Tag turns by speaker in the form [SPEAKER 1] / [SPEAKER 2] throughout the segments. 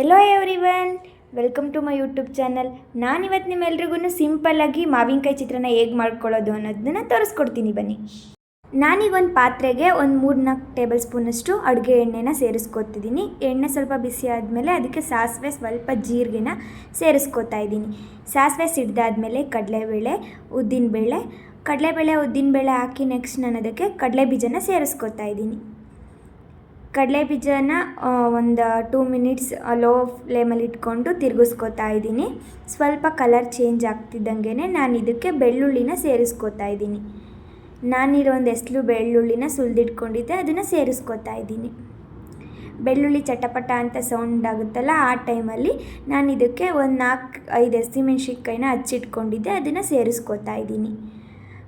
[SPEAKER 1] Yellow everyone, welcome to my YouTube channel. ನಾನಿವತ್ತು ನಿಮ್ಮೆಲ್ರಿಗೂ ಸಿಂಪಲ್ಲಾಗಿ ಮಾವಿನಕಾಯಿ ಚಿತ್ರಾನ್ನ ಹೇಗೆ ಮಾಡ್ಕೊಳ್ಳೋದು ಅನ್ನೋದನ್ನು ತೋರಿಸ್ಕೊಡ್ತೀನಿ ಬನ್ನಿ. ನಾನೀಗ ಒಂದು ಪಾತ್ರೆಗೆ ಒಂದು 3-4 ಟೇಬಲ್ ಸ್ಪೂನಷ್ಟು ಅಡುಗೆ ಎಣ್ಣೆನ ಸೇರಿಸ್ಕೊತಿದ್ದೀನಿ. ಎಣ್ಣೆ ಸ್ವಲ್ಪ ಬಿಸಿ ಆದಮೇಲೆ ಅದಕ್ಕೆ ಸಾಸಿವೆ, ಸ್ವಲ್ಪ ಜೀರಿಗೆನ ಸೇರಿಸ್ಕೊತಾ ಇದ್ದೀನಿ. ಸಾಸಿವೆ ಸಿಡ್ದಾದ್ಮೇಲೆ ಕಡಲೆಬೇಳೆ, ಉದ್ದಿನಬೇಳೆ ಹಾಕಿ ನೆಕ್ಸ್ಟ್ ನಾನು ಅದಕ್ಕೆ ಕಡಲೆ ಬೀಜನ ಸೇರಿಸ್ಕೊತಾ ಇದ್ದೀನಿ. ಕಡಲೆ ಬೀಜನ ಒಂದು 2 ಮಿನಿಟ್ಸ್ ಲೋ ಫ್ಲೇಮಲ್ಲಿ ಇಟ್ಕೊಂಡು ತಿರುಗಿಸ್ಕೊತಾ ಇದ್ದೀನಿ. ಸ್ವಲ್ಪ ಕಲರ್ ಚೇಂಜ್ ಆಗ್ತಿದ್ದಂಗೆ ನಾನು ಇದಕ್ಕೆ ಬೆಳ್ಳುಳ್ಳಿನ ಸೇರಿಸ್ಕೊತಾ ಇದ್ದೀನಿ. ನಾನಿರೋ ಒಂದು ಎಸ್ಲು ಬೆಳ್ಳುಳ್ಳಿನ ಸುಲಿದಿಟ್ಕೊಂಡಿದ್ದೆ, ಅದನ್ನು ಸೇರಿಸ್ಕೊತಾ ಇದ್ದೀನಿ. ಬೆಳ್ಳುಳ್ಳಿ ಚಟಪಟ ಅಂತ ಸೌಂಡ್ ಆಗುತ್ತಲ್ಲ, ಆ ಟೈಮಲ್ಲಿ ನಾನು ಇದಕ್ಕೆ ಒಂದು 4-5 ಹಸಿಮೆಣ್ಸಿನ್ಕಾಯಿನ ಹಚ್ಚಿಟ್ಕೊಂಡಿದ್ದೆ, ಅದನ್ನು ಸೇರಿಸ್ಕೊತಾ ಇದ್ದೀನಿ.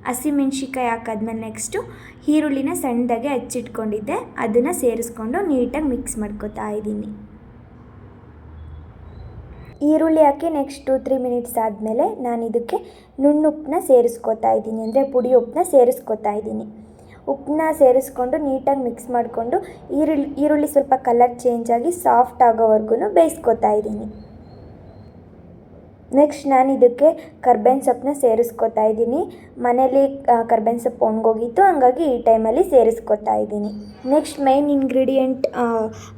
[SPEAKER 1] ಹಸಿಮೆಣ್ಸಿನ್ಕಾಯಿ ಹಾಕಾದ್ಮೇಲೆ ನೆಕ್ಸ್ಟು ಈರುಳ್ಳಿನ ಸಣ್ಣದಾಗೆ ಹಚ್ಚಿಟ್ಕೊಂಡಿದ್ದೆ, ಅದನ್ನು ಸೇರಿಸ್ಕೊಂಡು ನೀಟಾಗಿ ಮಿಕ್ಸ್ ಮಾಡ್ಕೊತಾ ಇದ್ದೀನಿ. ಈರುಳ್ಳಿ ಹಾಕಿ ನೆಕ್ಸ್ಟ್ 2-3 ಮಿನಿಟ್ಸ್ ಆದಮೇಲೆ ನಾನು ಇದಕ್ಕೆ ನುಣ್ಣುಪ್ಪನ್ನ ಸೇರಿಸ್ಕೊತಾ ಇದ್ದೀನಿ, ಅಂದರೆ ಪುಡಿ ಉಪ್ಪನ್ನ ಸೇರಿಸ್ಕೊತಾ ಇದ್ದೀನಿ. ಉಪ್ಪನ್ನ ಸೇರಿಸ್ಕೊಂಡು ನೀಟಾಗಿ ಮಿಕ್ಸ್ ಮಾಡಿಕೊಂಡು ಈರುಳ್ಳಿ ಸ್ವಲ್ಪ ಕಲರ್ ಚೇಂಜ್ ಆಗಿ ಸಾಫ್ಟ್ ಆಗೋವರೆಗೂ ಬೇಯಿಸ್ಕೊತಾ ಇದ್ದೀನಿ. ನೆಕ್ಸ್ಟ್ ನಾನು ಇದಕ್ಕೆ ಕರ್ಬೇವಿನ ಸೊಪ್ಪನ್ನ ಸೇರಿಸ್ಕೊತಾ ಇದ್ದೀನಿ. ಮನೇಲಿ ಕರ್ಬೇವಿನ ಸೊಪ್ಪು ಒಣಗೋಗಿತ್ತು, ಹಂಗಾಗಿ ಈ ಟೈಮಲ್ಲಿ ಸೇರಿಸ್ಕೊತಾ ಇದ್ದೀನಿ. ನೆಕ್ಸ್ಟ್ ಮೈನ್ ಇಂಗ್ರೀಡಿಯೆಂಟ್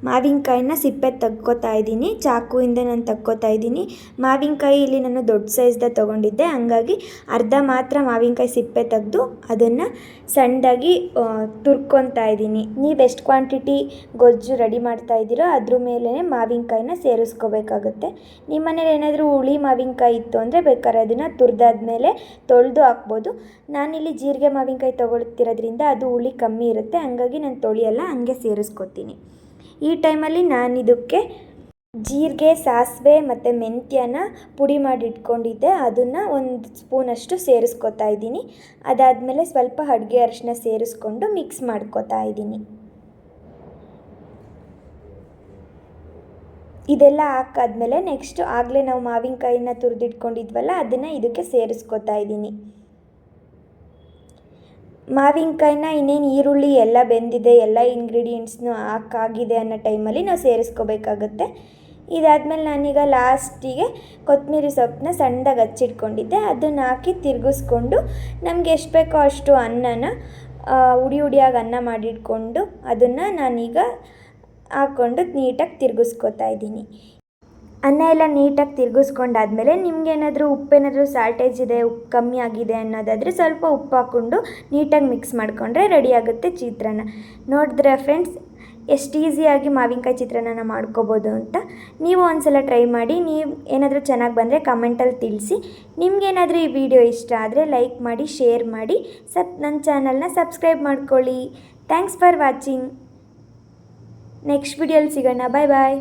[SPEAKER 1] ಮಾವಿನಕಾಯಿನ ಸಿಪ್ಪೆ ತೆಗ್ಕೊತಾ ಇದ್ದೀನಿ. ಚಾಕುವಿಂದ ನಾನು ತೆಗ್ಕೊತಾ ಇದ್ದೀನಿ. ಮಾವಿನಕಾಯಿ ಇಲ್ಲಿ ನಾನು ದೊಡ್ಡ ಸೈಜ್ದ ತೊಗೊಂಡಿದ್ದೆ, ಹಂಗಾಗಿ ಅರ್ಧ ಮಾತ್ರ ಮಾವಿನಕಾಯಿ ಸಿಪ್ಪೆ ತೆಗೆದು ಅದನ್ನು ಸಣ್ಣದಾಗಿ ತುರ್ಕೊತಾ ಇದ್ದೀನಿ. ನೀವು ಎಷ್ಟು ಕ್ವಾಂಟಿಟಿ ಗೊಜ್ಜು ರೆಡಿ ಮಾಡ್ತಾ ಇದ್ದೀರೋ ಅದ್ರ ಮೇಲೇ ಮಾವಿನಕಾಯಿನ ಸೇರಿಸ್ಕೋಬೇಕಾಗುತ್ತೆ. ನಿಮ್ಮ ಮನೇಲಿ ಏನಾದರೂ ಹುಳಿ ಮಾವಿನಕಾಯಿ ಇತ್ತು ಅಂದರೆ ಬೇಕಾದ್ರೆ ಅದನ್ನು ತುರಿದಾದ್ಮೇಲೆ ತೊಳೆದು ಹಾಕ್ಬೋದು. ನಾನಿಲ್ಲಿ ಜೀರಿಗೆ ಮಾವಿನಕಾಯಿ ತೊಗೊಳ್ತಿರೋದ್ರಿಂದ ಅದು ಹುಳಿ ಕಮ್ಮಿ ಇರುತ್ತೆ, ಹಂಗಾಗಿ ನಾನು ತೊಳೆಯಲ್ಲ, ಹಂಗೆ ಸೇರಿಸ್ಕೊತೀನಿ. ಈ ಟೈಮಲ್ಲಿ ನಾನು ಇದಕ್ಕೆ ಜೀರಿಗೆ, ಸಾಸಿವೆ ಮತ್ತು ಮೆಂತ್ಯನ ಪುಡಿ ಮಾಡಿ ಇಟ್ಕೊಂಡಿದ್ದೆ, ಅದನ್ನು 1 ಸ್ಪೂನಷ್ಟು ಸೇರಿಸ್ಕೊತಾ ಇದ್ದೀನಿ. ಅದಾದಮೇಲೆ ಸ್ವಲ್ಪ ಅಡುಗೆ ಅರಿಶಿನ ಸೇರಿಸ್ಕೊಂಡು ಮಿಕ್ಸ್ ಮಾಡ್ಕೊತಾ ಇದ್ದೀನಿ. ಇದೆಲ್ಲ ಹಾಕಾದ್ಮೇಲೆ ನೆಕ್ಸ್ಟ್ ಆಗಲೇ ನಾವು ಮಾವಿನಕಾಯಿನ ತುರಿದಿಟ್ಕೊಂಡಿದ್ವಲ್ಲ, ಅದನ್ನು ಇದಕ್ಕೆ ಸೇರಿಸ್ಕೊತಾ ಇದ್ದೀನಿ. ಮಾವಿನಕಾಯಿನ ಇನ್ನೇನು ಈರುಳ್ಳಿ ಎಲ್ಲ ಬೆಂದಿದೆ, ಎಲ್ಲ ಇಂಗ್ರೀಡಿಯೆಂಟ್ಸ್ನೂ ಹಾಕಾಗಿದೆ ಅನ್ನೋ ಟೈಮಲ್ಲಿ ನಾವು ಸೇರಿಸ್ಕೋಬೇಕಾಗುತ್ತೆ. ಇದಾದಮೇಲೆ ನಾನೀಗ ಲಾಸ್ಟಿಗೆ ಕೊತ್ತಂಬರಿ ಸೊಪ್ಪನ್ನ ಸಣ್ಣದಾಗಿ ಹಚ್ಚಿಟ್ಕೊಂಡಿದ್ದೆ, ಅದನ್ನು ಹಾಕಿ ತಿರುಗಿಸ್ಕೊಂಡು ನಮಗೆ ಎಷ್ಟು ಬೇಕೋ ಅಷ್ಟು ಅನ್ನನ ಹುಡಿಯಾಗಿ ಅನ್ನ ಮಾಡಿಟ್ಕೊಂಡು ಅದನ್ನು ನಾನೀಗ ಹಾಕ್ಕೊಂಡು ನೀಟಾಗಿ ತಿರುಗಿಸ್ಕೊತಾ ಇದ್ದೀನಿ. ಅನ್ನ ಎಲ್ಲ ನೀಟಾಗಿ ತಿರುಗಿಸ್ಕೊಂಡಾದ್ಮೇಲೆ ನಿಮಗೇನಾದರೂ ಉಪ್ಪೇನಾದರೂ ಸಾಲ್ಟೇಜ್ ಇದೆ, ಉಪ್ಪು ಕಮ್ಮಿ ಆಗಿದೆ ಅನ್ನೋದಾದರೆ ಸ್ವಲ್ಪ ಉಪ್ಪು ಹಾಕ್ಕೊಂಡು ನೀಟಾಗಿ ಮಿಕ್ಸ್ ಮಾಡಿಕೊಂಡ್ರೆ ರೆಡಿ ಆಗುತ್ತೆ ಚಿತ್ರಾನ್ನ. ನೋಡಿದ್ರೆ ಫ್ರೆಂಡ್ಸ್, ಎಷ್ಟು ಈಸಿಯಾಗಿ ಮಾವಿನಕಾಯಿ ಚಿತ್ರಾನ್ನ ಮಾಡ್ಕೋಬೋದು ಅಂತ. ನೀವು ಒಂದ್ಸಲ ಟ್ರೈ ಮಾಡಿ. ನೀವು ಏನಾದರೂ ಚೆನ್ನಾಗಿ ಬಂದರೆ ಕಮೆಂಟಲ್ಲಿ ತಿಳಿಸಿ. ನಿಮಗೇನಾದರೂ ಈ ವಿಡಿಯೋ ಇಷ್ಟ ಆದರೆ ಲೈಕ್ ಮಾಡಿ, ಶೇರ್ ಮಾಡಿ, ನನ್ನ ಚಾನಲ್ನ ಸಬ್ಸ್ಕ್ರೈಬ್ ಮಾಡ್ಕೊಳ್ಳಿ. Thanks for watching. ನೆಕ್ಸ್ಟ್ ವಿಡಿಯೋಲಿ ಸಿಗೋಣ. ಬಾಯ್ ಬಾಯ್.